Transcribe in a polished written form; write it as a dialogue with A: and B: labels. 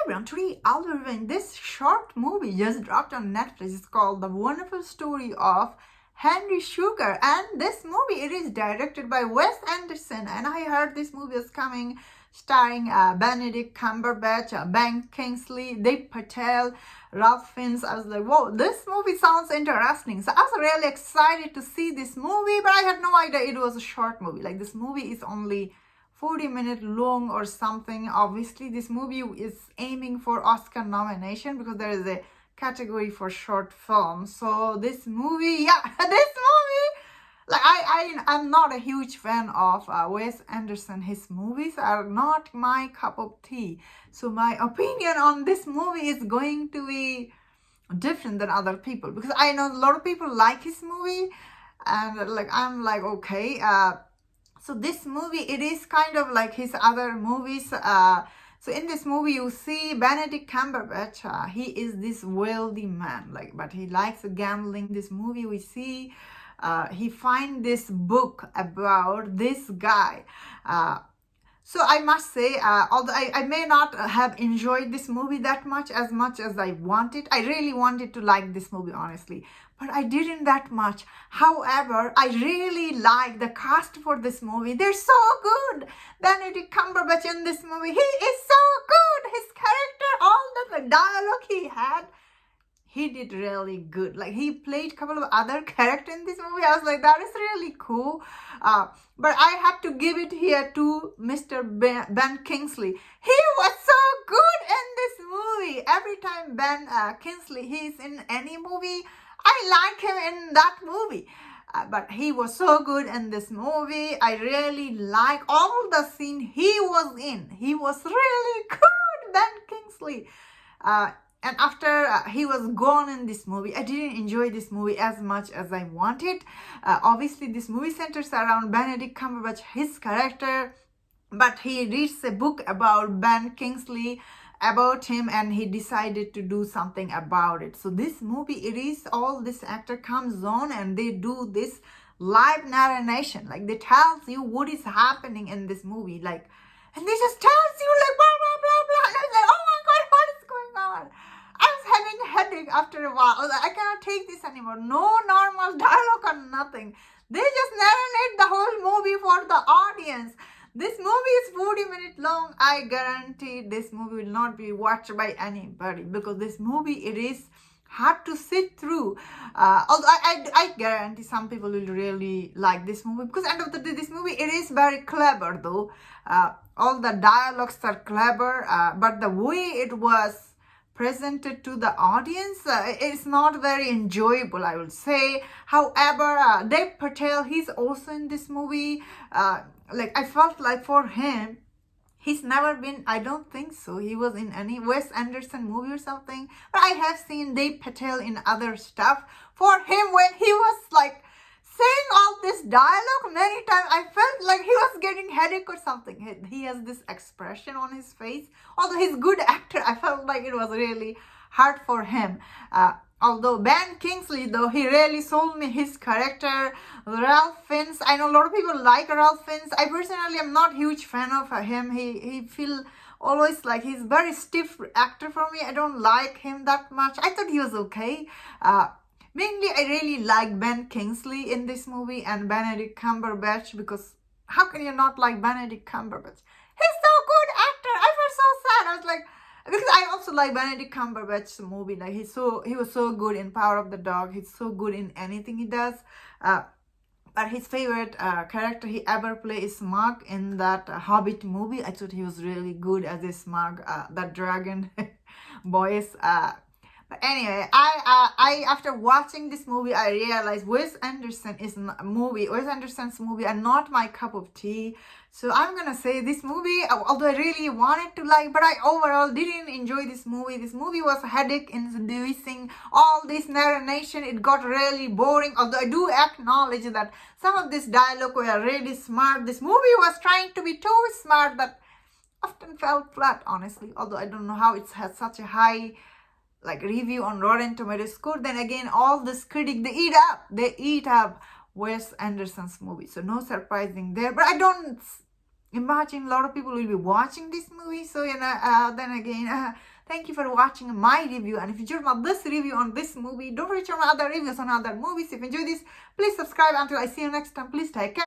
A: everyone, today I'll be reviewing this short movie just dropped on Netflix. It's called The Wonderful Story of Henry Sugar, and this movie, it is directed by Wes Anderson, and I heard this movie is coming starring Benedict Cumberbatch, Ben Kingsley, Dev Patel, Ralph Fiennes. I was like, whoa, this movie sounds interesting. So I was really excited to see this movie, but I had no idea it was a short movie. Like, this movie is only 40-minute long or something. Obviously, this movie is aiming for Oscar nomination because there is a category for short film. So this movie, this movie, like I'm not a huge fan of Wes Anderson. His movies are not my cup of tea. So my opinion on this movie is going to be different than other people, because I know a lot of people like his movie, and like I'm like, okay, so this movie, it is kind of like his other movies. So in this movie, you see Benedict Cumberbatch. He is this wealthy man, like, but he likes gambling. This movie, we see he find this book about this guy. So I must say, although I may not have enjoyed this movie that much as I wanted. I really wanted to like this movie, honestly, but I didn't that much. However, I really like the cast for this movie. They're so good. Benedict Cumberbatch in this movie, he is so good. His character, all the dialogue he had, he did really good. Like, he played a couple of other characters in this movie. I was like, that is really cool. But I have to give it here to Mr. Ben Kingsley. He was so good in this movie. Every time Ben Kingsley, he's in any movie, I like him in that movie. But he was so good in this movie. I really like all the scene he was in. He was really good, Ben Kingsley. And after he was gone in this movie, I didn't enjoy this movie as much as I wanted. Obviously, this movie centers around Benedict Cumberbatch, his character, but he reads a book about Ben Kingsley, about him, and he decided to do something about it. So this movie, it is all this actor comes on and they do this live narration. Like, they tells you what is happening in this movie, like, and they just tells you like blah blah blah blah. And I was like, oh my god, what is going on? I was having a headache after a while. I was like, I cannot take this anymore. No normal dialogue or nothing. They just narrate the whole movie for the audience. This movie is 40 minutes long. I guarantee this movie will not be watched by anybody, because this movie, it is hard to sit through. Although I guarantee some people will really like this movie, because end of the day, this movie, it is very clever though. All the dialogues are clever, but the way it was presented to the audience, it's not very enjoyable, I would say. However, Dev Patel, he's also in this movie. Like, I felt like for him, he's never been, I don't think so, he was in any Wes Anderson movie or something. But I have seen Dev Patel in other stuff. For him, when he was like saying all this dialogue many times, I felt like he was getting headache or something. He has this expression on his face. Although he's a good actor, I felt like it was really hard for him. Although Ben Kingsley, though, he really sold me his character. Ralph Fiennes, I know a lot of people like Ralph Fiennes. I personally am not a huge fan of him. He feel always like he's very stiff actor for me. I don't like him that much. I thought he was okay. Mainly, I really like Ben Kingsley in this movie and Benedict Cumberbatch, because how can you not like Benedict Cumberbatch? He's so good actor. I felt so sad. I was like, because I also like Benedict Cumberbatch's movie. Like, he was so good in Power of the Dog. He's so good in anything he does. But his favorite character he ever played is Smaug in that Hobbit movie. I thought he was really good as a Smaug, that dragon voice. But anyway, I after watching this movie, I realized Wes Anderson's movie are not my cup of tea. So I'm gonna say this movie, although I really wanted to like, but I overall didn't enjoy this movie. This movie was a headache inducing. All this narration, it got really boring. Although I do acknowledge that some of this dialogue were really smart. This movie was trying to be too smart that often fell flat, honestly. Although I don't know how it has such a high like review on Rotten Tomatoes score. Then again, all this critic, they eat up Wes Anderson's movie. So no surprising there. But I don't imagine a lot of people will be watching this movie. So, you know, then again, Thank you for watching my review. And if you enjoyed this review on this movie, don't forget to check my other reviews on other movies. If you enjoyed this, please subscribe. Until I see you next time, please take care.